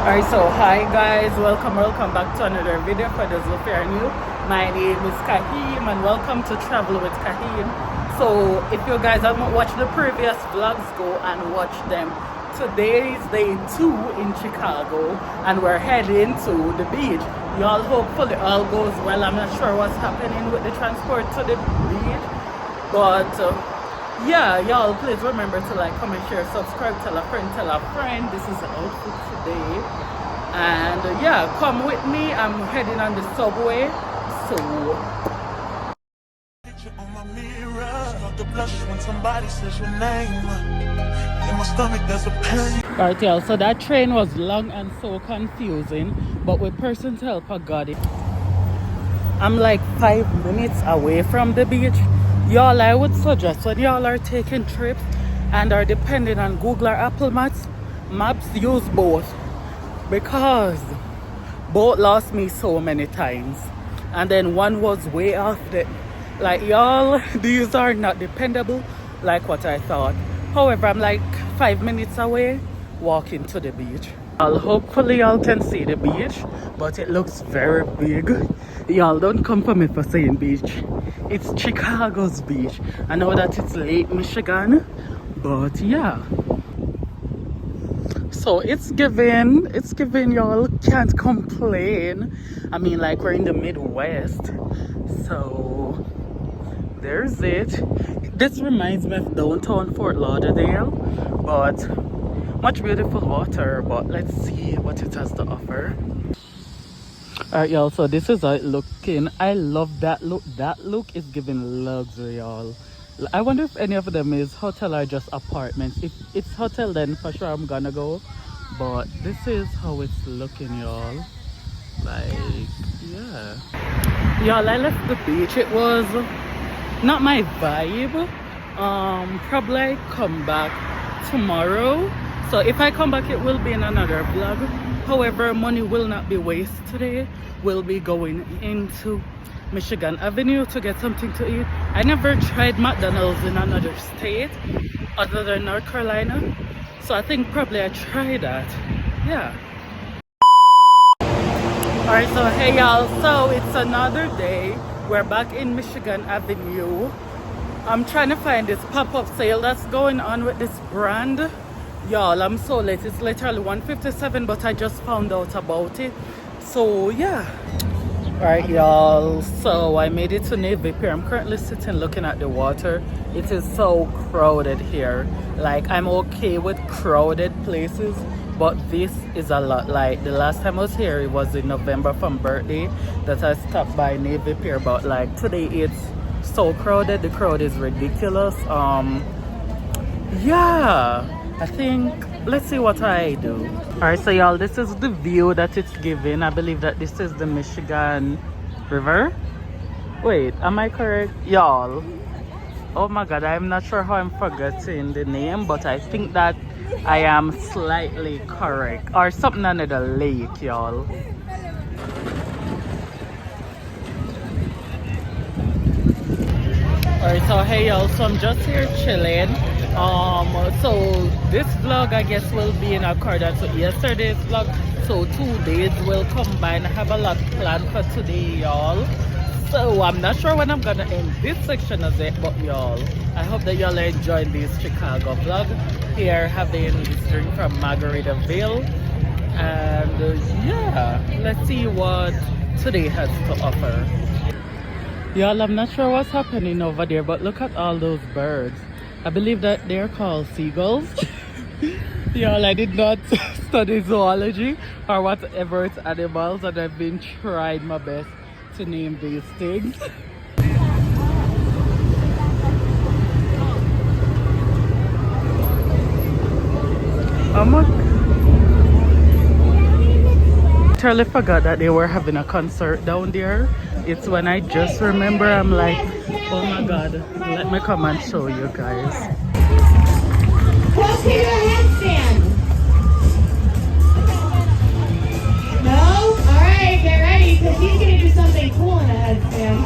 Alright, so hi guys, welcome back to another video. For those who are new, my name is Kaheem and welcome to Travel with Kaheem. So if you guys haven't watched the previous vlogs, go and watch them. Today is day 2 in Chicago and we're heading to the beach. Y'all, hopefully all goes well. I'm not sure what's happening with the transport to the beach, but yeah, y'all, please remember to like, comment, share, subscribe, tell a friend. This is the outfit today. And yeah, come with me. I'm heading on the subway. So on my mirror, start to blush when somebody says your name. In my stomach there's a pain. alright, y'all, so that train was long and so confusing, but with person's help I got it. I'm like 5 minutes away from the beach. Y'all, I would suggest when y'all are taking trips and are depending on Google or Apple Maps, use both, because both lost me so many times and then one was way off. The like, y'all, these are not dependable like what I thought. However, I'm like 5 minutes away walking to the beach. Hopefully y'all can see the beach, but it looks very big. Y'all, don't come for me for saying beach. It's Chicago's beach. I know that it's Lake Michigan, but yeah. So it's giving, y'all, can't complain. I mean, like, we're in the Midwest, so there's it. This reminds me of downtown Fort Lauderdale, but much beautiful water. But let's see what it has to offer. Alright, y'all, so this is how it looking. I love that look. That look is giving luxury, y'all. I wonder if any of them is hotel or just apartments. If it's hotel, then for sure I'm gonna go, but this is how it's looking, y'all. Like, yeah, y'all, I left the beach. It was not my vibe. Probably I come back tomorrow, so if I come back it will be in another vlog. However, money will not be wasted today. We'll be going into Michigan Avenue to get something to eat. I never tried McDonald's in another state other than North Carolina, so I think probably I try that. Yeah. Alright, so hey y'all, so it's another day. We're back in Michigan Avenue. I'm trying to find this pop-up sale that's going on with this brand. Y'all, I'm so late. It's literally 1:57, but I just found out about it. So yeah. Alright, y'all, so I made it to Navy Pier. I'm currently sitting looking at the water. It is so crowded here. Like, I'm okay with crowded places, but this is a lot. Like, the last time I was here, it was in November from birthday that I stopped by Navy Pier. But like today, it's so crowded. The crowd is ridiculous. Yeah, I think, let's see what I do. Alright, so y'all, this is the view that it's giving. I believe that this is the Michigan River. Wait, am I correct? Y'all, oh my god, I'm not sure how I'm forgetting the name, but I think that I am slightly correct. Or something under the lake, y'all. Alright, so hey y'all, so I'm just here chilling. So this vlog, I guess, will be in accordance with yesterday's vlog. So 2 days will combine. I have a lot planned for today, y'all. So I'm not sure when I'm gonna end this section of it, but y'all, I hope that y'all are enjoying this Chicago vlog. Here, having this drink from Margaritaville, and yeah, let's see what today has to offer. Y'all, I'm not sure what's happening over there, but look at all those birds. I believe that they're called seagulls. Y'all, I did not study zoology or whatever it's animals, and I've been trying my best to name these things. I totally forgot that they were having a concert down there. It's when I just remember, I'm like, oh my god, let me come and show you guys. Let's hear your headstand. No? Alright, get ready, because he's going to do something cool in a headstand.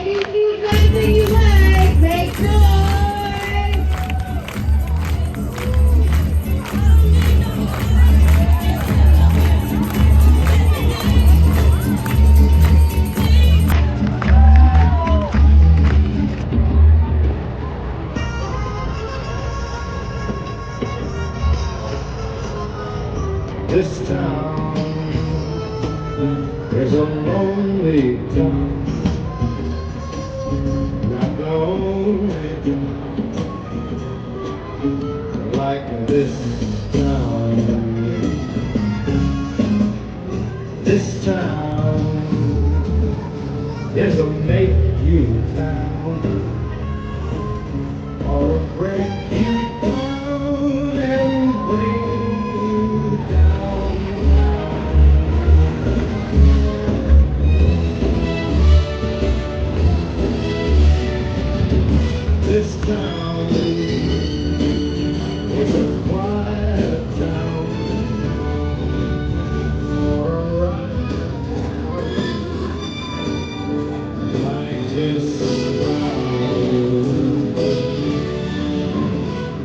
you choose anything you like, make noise. This town is a lonely town, not the only town like this town. This town is a make you town or a break you down and bring you down. This town is a quiet town or a riot town like this town.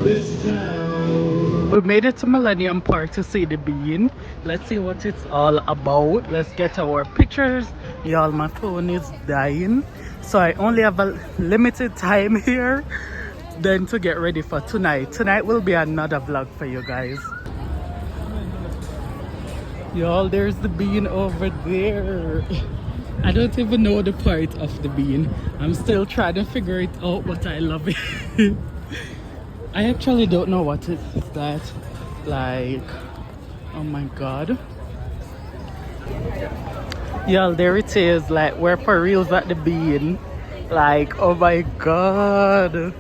This town. We made it to Millennium Park to see the bean. Let's see what it's all about. Let's get our pictures. Y'all, my phone is dying, so I only have a limited time here then to get ready for tonight. Tonight will be another vlog for you guys. Y'all, there's the bean over there. I don't even know the part of the bean. I'm still trying to figure it out, but I love it. I actually don't know what is that. Like, oh my god. Y'all, there it is. Like, we're for reals at the bean. Like, oh my god.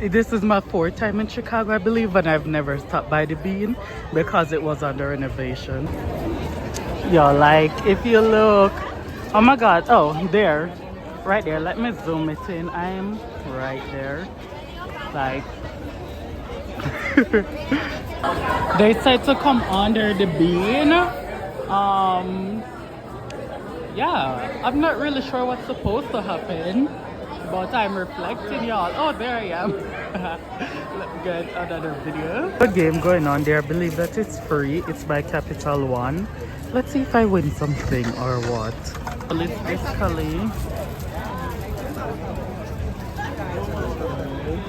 This is my 4th time in Chicago, I believe, and I've never stopped by the bean because it was under renovation. Y'all, like, if you look, oh my god, oh, there, right there. Let me zoom it in. I'm right there. Like, they said to come under the bean. Yeah, I'm not really sure what's supposed to happen, but I'm reflecting, y'all. Oh, there I am. Let me get another video. A game going on there. I believe that it's free. It's by Capital One. Let's see if I win something or what. Well, it's basically...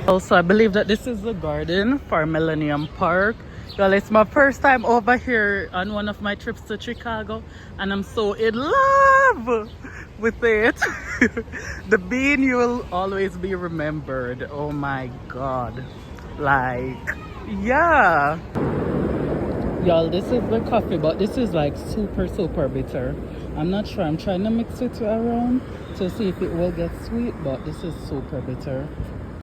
Also, I believe that this is the garden for Millennium Park. Well, it's my first time over here on one of my trips to Chicago, and I'm so in love with it. The bean, you will always be remembered. Oh my god. Like, yeah. Y'all, this is the coffee, but this is like super bitter. I'm not sure. I'm trying to mix it around to see if it will get sweet, but this is super bitter.